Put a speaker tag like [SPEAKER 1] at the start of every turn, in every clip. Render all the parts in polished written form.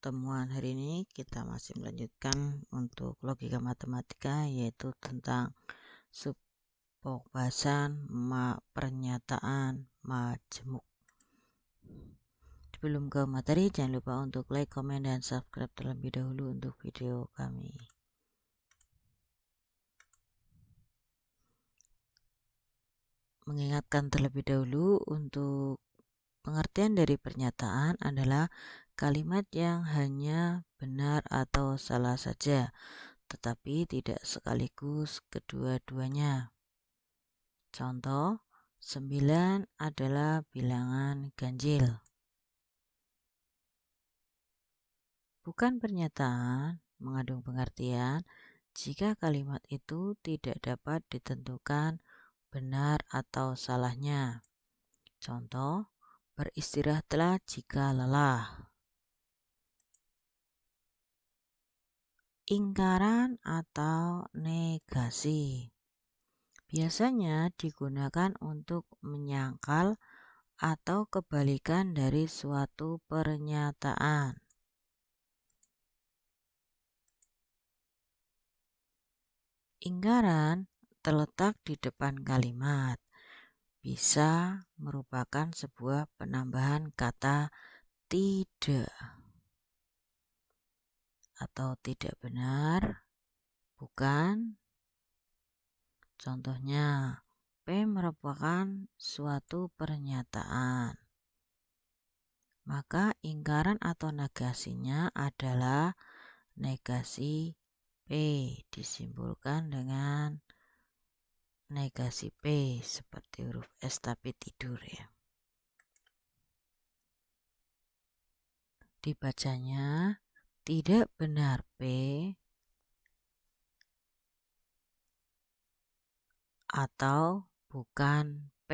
[SPEAKER 1] pertemuan hari ini kita masih melanjutkan untuk logika matematika, yaitu tentang pembahasan pernyataan majemuk. Sebelum ke materi, jangan lupa untuk like, komen, dan subscribe terlebih dahulu untuk video kami. Mengingatkan terlebih dahulu untuk pengertian dari pernyataan adalah kalimat yang hanya benar atau salah saja, tetapi tidak sekaligus kedua-duanya. Contoh, 9 adalah bilangan ganjil. Bukan pernyataan mengandung pengertian jika kalimat itu tidak dapat ditentukan benar atau salahnya. Contoh, beristirahatlah jika lelah. Ingkaran atau negasi biasanya digunakan untuk menyangkal atau kebalikan dari suatu pernyataan. Ingkaran terletak di depan kalimat, bisa merupakan sebuah penambahan kata tidak atau tidak benar, bukan. Contohnya, P merupakan suatu pernyataan. Maka ingkaran atau negasinya adalah negasi P, disimbolkan dengan negasi P seperti huruf S tapi tidur ya. Dibacanya tidak benar P atau bukan P.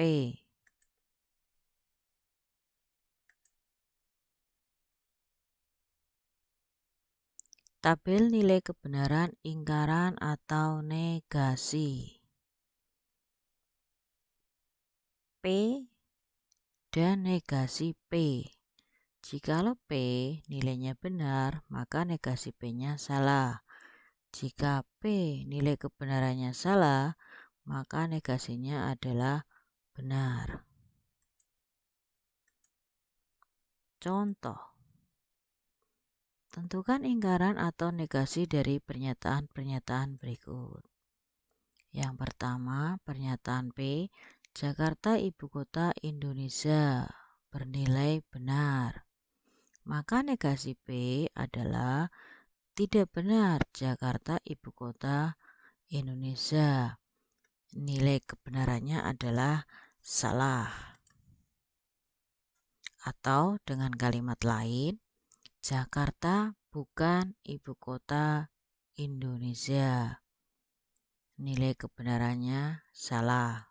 [SPEAKER 1] Tabel nilai kebenaran ingkaran atau negasi. P dan negasi P. Jikalau P nilainya benar, maka negasi P-nya salah. Jika P nilai kebenarannya salah, maka negasinya adalah benar. Contoh, tentukan ingkaran atau negasi dari pernyataan-pernyataan berikut. Yang pertama, pernyataan P, Jakarta ibu kota Indonesia, bernilai benar. Maka negasi P adalah tidak benar, Jakarta ibu kota Indonesia. Nilai kebenarannya adalah salah. Atau dengan kalimat lain, Jakarta bukan ibu kota Indonesia. Nilai kebenarannya salah.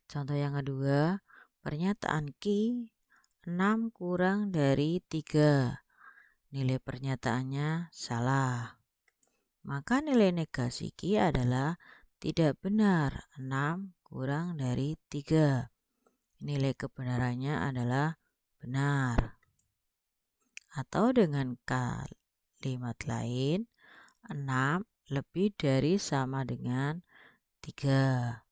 [SPEAKER 1] Contoh yang kedua, pernyataan Q 6 kurang dari 3. Nilai pernyataannya salah. Maka nilai negasi Q adalah tidak benar, 6 kurang dari 3. Nilai kebenarannya adalah benar. Atau dengan kalimat lain, 6 lebih dari sama dengan 3.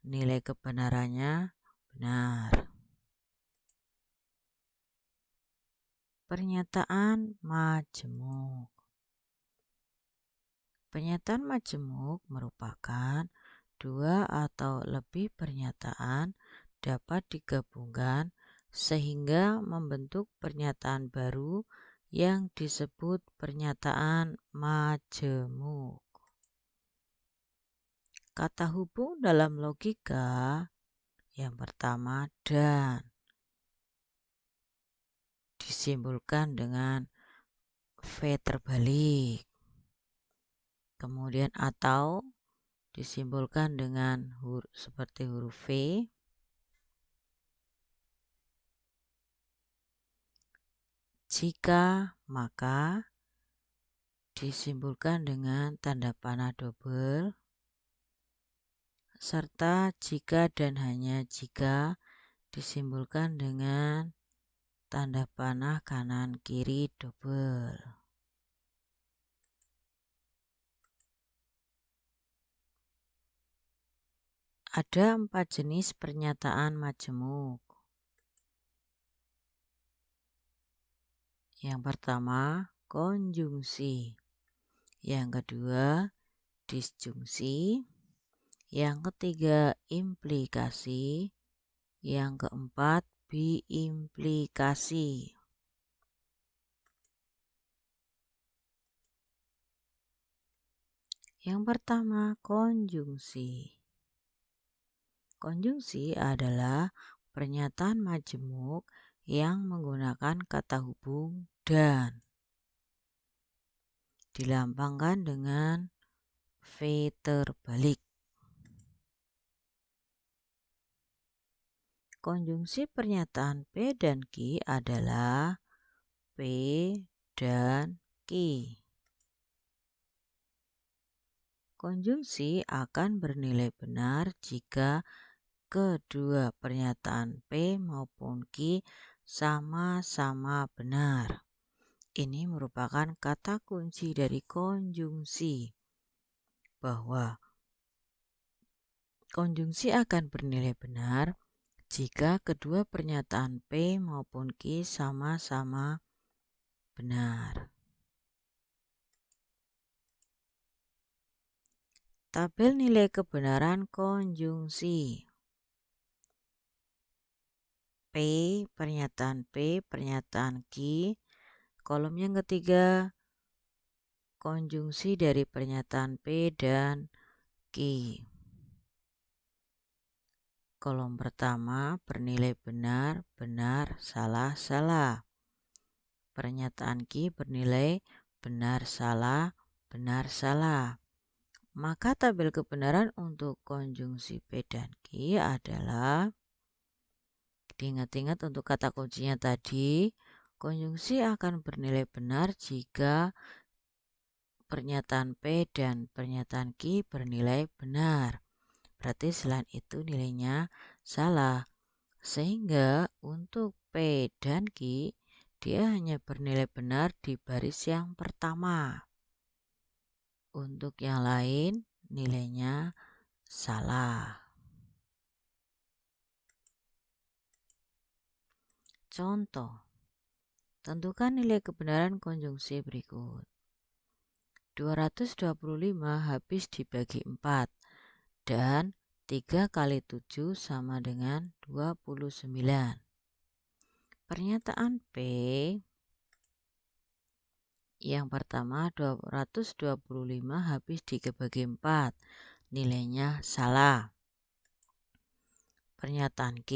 [SPEAKER 1] Nilai kebenarannya benar. Pernyataan majemuk. Pernyataan majemuk merupakan dua atau lebih pernyataan dapat digabungkan sehingga membentuk pernyataan baru yang disebut pernyataan majemuk. Kata hubung dalam logika yang pertama dan disimbolkan dengan V terbalik. Kemudian atau disimbolkan dengan seperti huruf V. Jika, maka disimbolkan dengan tanda panah double. Serta jika dan hanya jika disimbolkan dengan tanda panah kanan kiri double. Ada 4 jenis pernyataan majemuk. Yang pertama, konjungsi. Yang kedua, disjungsi. Yang ketiga, implikasi. Yang keempat, biimplikasi. Yang pertama, konjungsi. Konjungsi adalah pernyataan majemuk yang menggunakan kata hubung dan. Dilambangkan dengan V terbalik. Konjungsi pernyataan P dan Q adalah P dan Q. Konjungsi akan bernilai benar jika kedua pernyataan P maupun Q sama-sama benar. Ini merupakan kata kunci dari konjungsi, bahwa konjungsi akan bernilai benar jika kedua pernyataan P maupun Q sama-sama benar. Tabel nilai kebenaran konjungsi. P, pernyataan P, pernyataan Q. Kolom yang ketiga, konjungsi dari pernyataan P dan Q. Kolom pertama, bernilai benar, benar, salah, salah. Pernyataan Q bernilai benar, salah, benar, salah. Maka tabel kebenaran untuk konjungsi P dan Q adalah, diingat-ingat untuk kata kuncinya tadi, konjungsi akan bernilai benar jika pernyataan P dan pernyataan Q bernilai benar. Berarti selain itu nilainya salah. Sehingga untuk P dan Q dia hanya bernilai benar di baris yang pertama. Untuk yang lain nilainya salah. Contoh, tentukan nilai kebenaran konjungsi berikut. 225 habis dibagi 4 dan 3 kali 7 sama dengan 29. Pernyataan P yang pertama, 225 habis dibagi 4, nilainya salah. Pernyataan Q,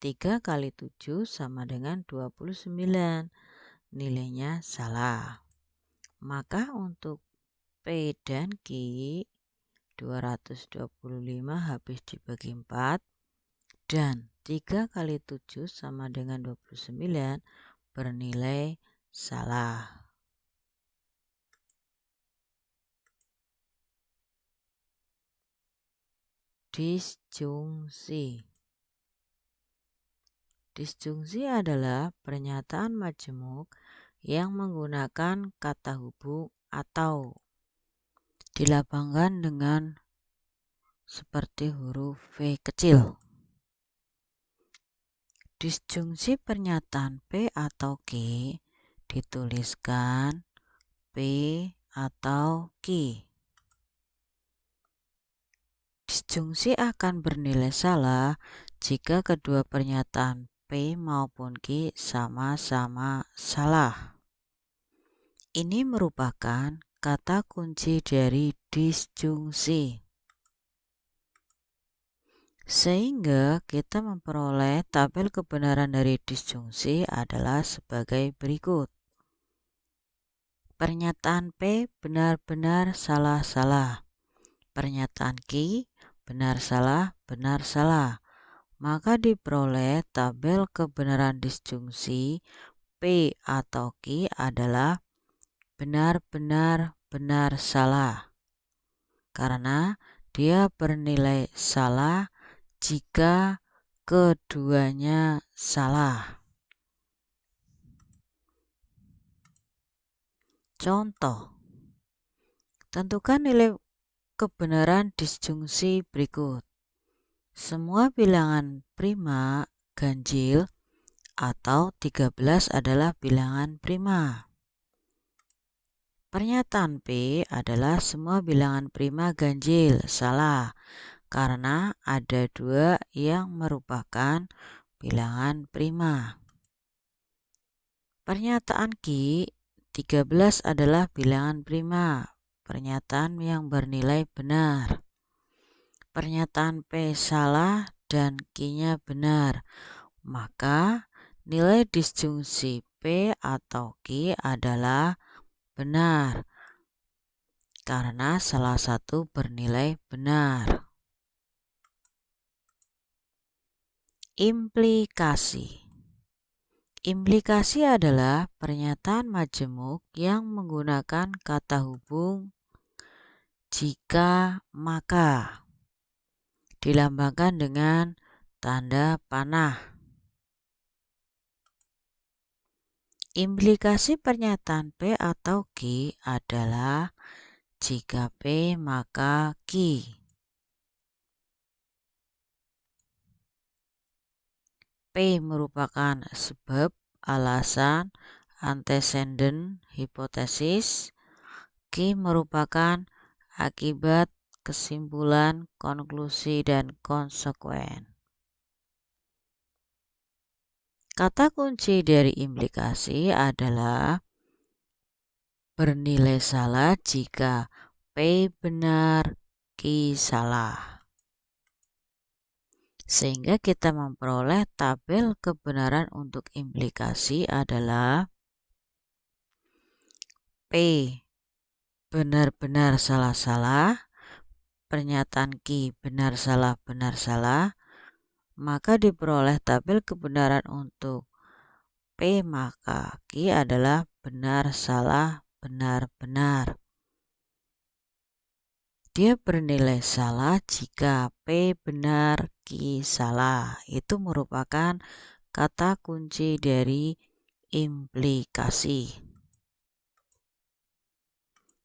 [SPEAKER 1] 3 kali 7 sama dengan 29, nilainya salah. Maka untuk P dan Q, 225 habis dibagi 4 dan 3 kali 7 sama dengan 29 bernilai salah. Disjungsi. Disjungsi adalah pernyataan majemuk yang menggunakan kata hubung atau. Dilambangkan dengan seperti huruf V kecil. Disjungsi pernyataan P atau Q dituliskan P atau Q. Disjungsi akan bernilai salah jika kedua pernyataan P maupun Q sama-sama salah. Ini merupakan kata kunci dari disjungsi. Sehingga kita memperoleh tabel kebenaran dari disjungsi adalah sebagai berikut. Pernyataan P benar-benar salah-salah. Pernyataan Q benar-salah, benar-salah. Maka diperoleh tabel kebenaran disjungsi P atau Q adalah benar-benar benar salah. Karena dia bernilai salah jika keduanya salah. Contoh, tentukan nilai kebenaran disjungsi berikut. Semua bilangan prima ganjil atau 13 adalah bilangan prima. Pernyataan P adalah semua bilangan prima ganjil. Salah, karena ada 2 yang merupakan bilangan prima. Pernyataan Q, 13 adalah bilangan prima. Pernyataan yang bernilai benar. Pernyataan P salah dan Q-nya benar. Maka nilai disjungsi P atau Q adalah benar karena salah satu bernilai benar. Implikasi. Implikasi adalah pernyataan majemuk yang menggunakan kata hubung jika maka, dilambangkan dengan tanda panah. Implikasi pernyataan P atau Q adalah jika P maka Q. P merupakan sebab, alasan, antecedent, hipotesis. Q merupakan akibat, kesimpulan, konklusi, dan konsekuen. Kata kunci dari implikasi adalah bernilai salah jika P benar, Q salah. Sehingga kita memperoleh tabel kebenaran untuk implikasi adalah P benar-benar salah-salah, pernyataan Q benar-salah, maka diperoleh tabel kebenaran untuk P maka Q adalah benar-salah, benar-benar. Dia bernilai salah jika P benar, Q salah. Itu merupakan kata kunci dari implikasi.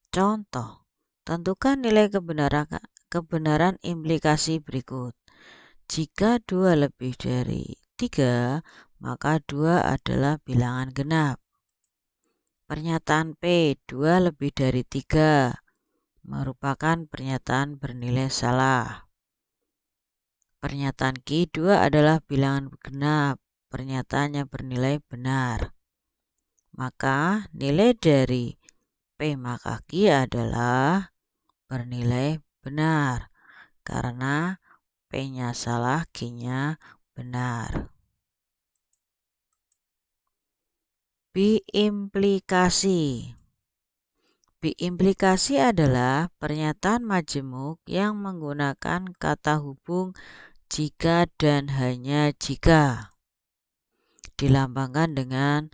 [SPEAKER 1] Contoh, tentukan nilai kebenaran implikasi berikut. Jika 2 lebih dari 3, maka 2 adalah bilangan genap. Pernyataan P 2 lebih dari 3 merupakan pernyataan bernilai salah. Pernyataan Q 2 adalah bilangan genap, pernyataannya bernilai benar. Maka nilai dari P maka Q adalah bernilai benar karena P-nya salah, Q-nya benar. Biimplikasi. Biimplikasi adalah pernyataan majemuk yang menggunakan kata hubung jika dan hanya jika. Dilambangkan dengan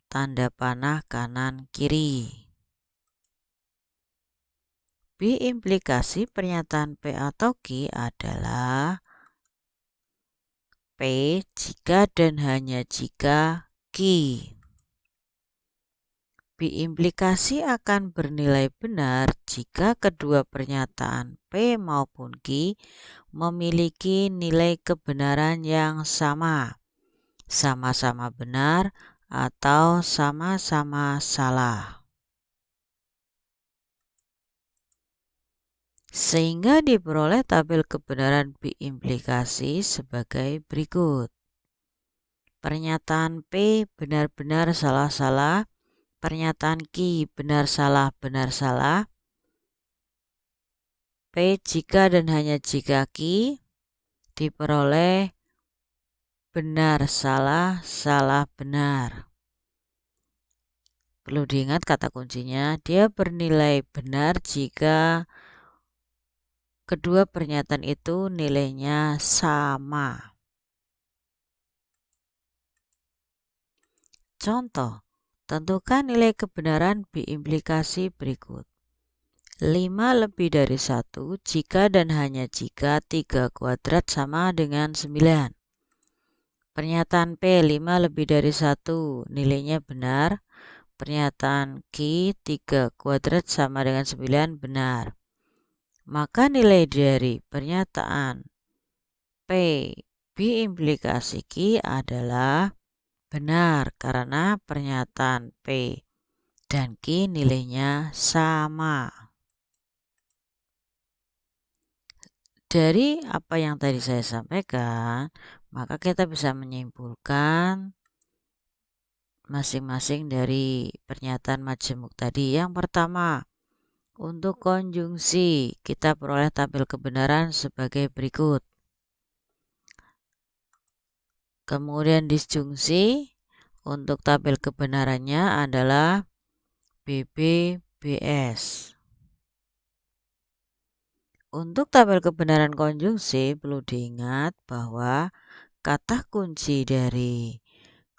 [SPEAKER 1] tanda panah kanan kiri. Biimplikasi pernyataan P atau Q adalah P jika dan hanya jika Q. Biimplikasi akan bernilai benar jika kedua pernyataan P maupun Q memiliki nilai kebenaran yang sama, sama-sama benar atau sama-sama salah. Sehingga diperoleh tabel kebenaran biimplikasi sebagai berikut. Pernyataan P benar-benar salah-salah. Pernyataan Q benar salah. P jika dan hanya jika Q diperoleh benar salah benar. Perlu diingat kata kuncinya, dia bernilai benar jika kedua pernyataan itu nilainya sama. Contoh, tentukan nilai kebenaran biimplikasi berikut. 5 lebih dari 1 jika dan hanya jika 3 kuadrat sama dengan 9. Pernyataan P 5 lebih dari 1 nilainya benar. pernyataan Q 3 kuadrat sama dengan 9 benar. Maka nilai dari pernyataan P B implikasi Q adalah benar karena pernyataan P dan Q nilainya sama. Dari apa yang tadi saya sampaikan, maka kita bisa menyimpulkan masing-masing dari pernyataan majemuk tadi. Yang pertama, untuk konjungsi kita peroleh tabel kebenaran sebagai berikut. Kemudian disjungsi untuk tabel kebenarannya adalah BB/BS. Untuk tabel kebenaran konjungsi perlu diingat bahwa kata kunci dari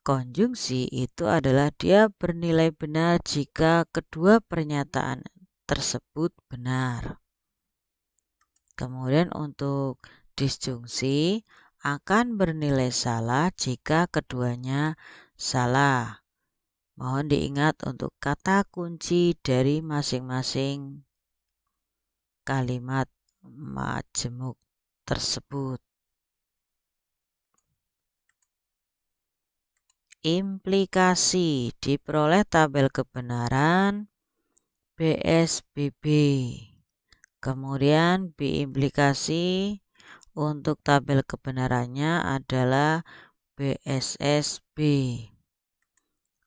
[SPEAKER 1] konjungsi itu adalah dia bernilai benar jika kedua pernyataan tersebut benar. Kemudian untuk disjungsi akan bernilai salah jika keduanya salah. Mohon diingat untuk kata kunci dari masing-masing kalimat majemuk tersebut. Implikasi diperoleh tabel kebenaran BSBB. Kemudian B implikasi untuk tabel kebenarannya adalah BSSB.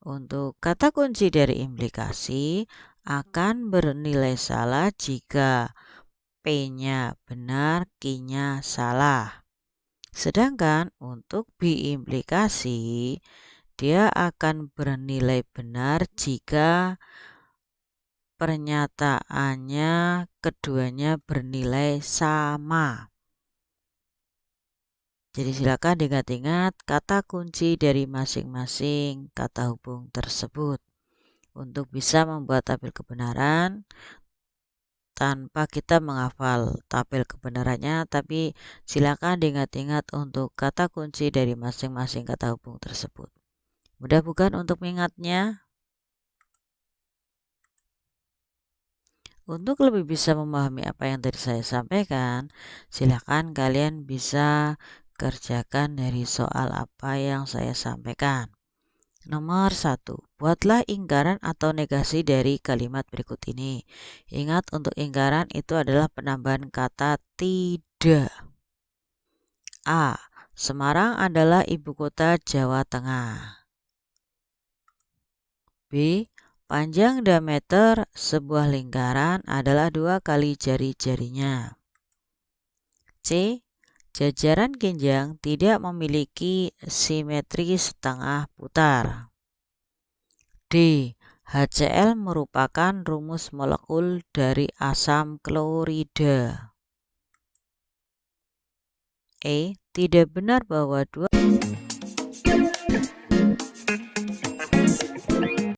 [SPEAKER 1] Untuk kata kunci dari implikasi akan bernilai salah jika P-nya benar, Q-nya salah. Sedangkan untuk B implikasi, dia akan bernilai benar jika pernyataannya keduanya bernilai sama. Jadi silakan diingat-ingat kata kunci dari masing-masing kata hubung tersebut untuk bisa membuat tabel kebenaran tanpa kita menghafal tabel kebenarannya, tapi silakan diingat-ingat untuk kata kunci dari masing-masing kata hubung tersebut. Mudah bukan untuk mengingatnya? Untuk lebih bisa memahami apa yang tadi saya sampaikan, silakan kalian bisa kerjakan dari soal apa yang saya sampaikan. Nomor 1. Buatlah ingkaran atau negasi dari kalimat berikut ini. Ingat, untuk ingkaran itu adalah penambahan kata tidak. A. Semarang adalah ibu kota Jawa Tengah. B. Panjang diameter sebuah lingkaran adalah 2 kali jari-jarinya. C. Jajaran kinjang tidak memiliki simetri setengah putar. D. HCl merupakan rumus molekul dari asam klorida. E. Tidak benar bahwa dua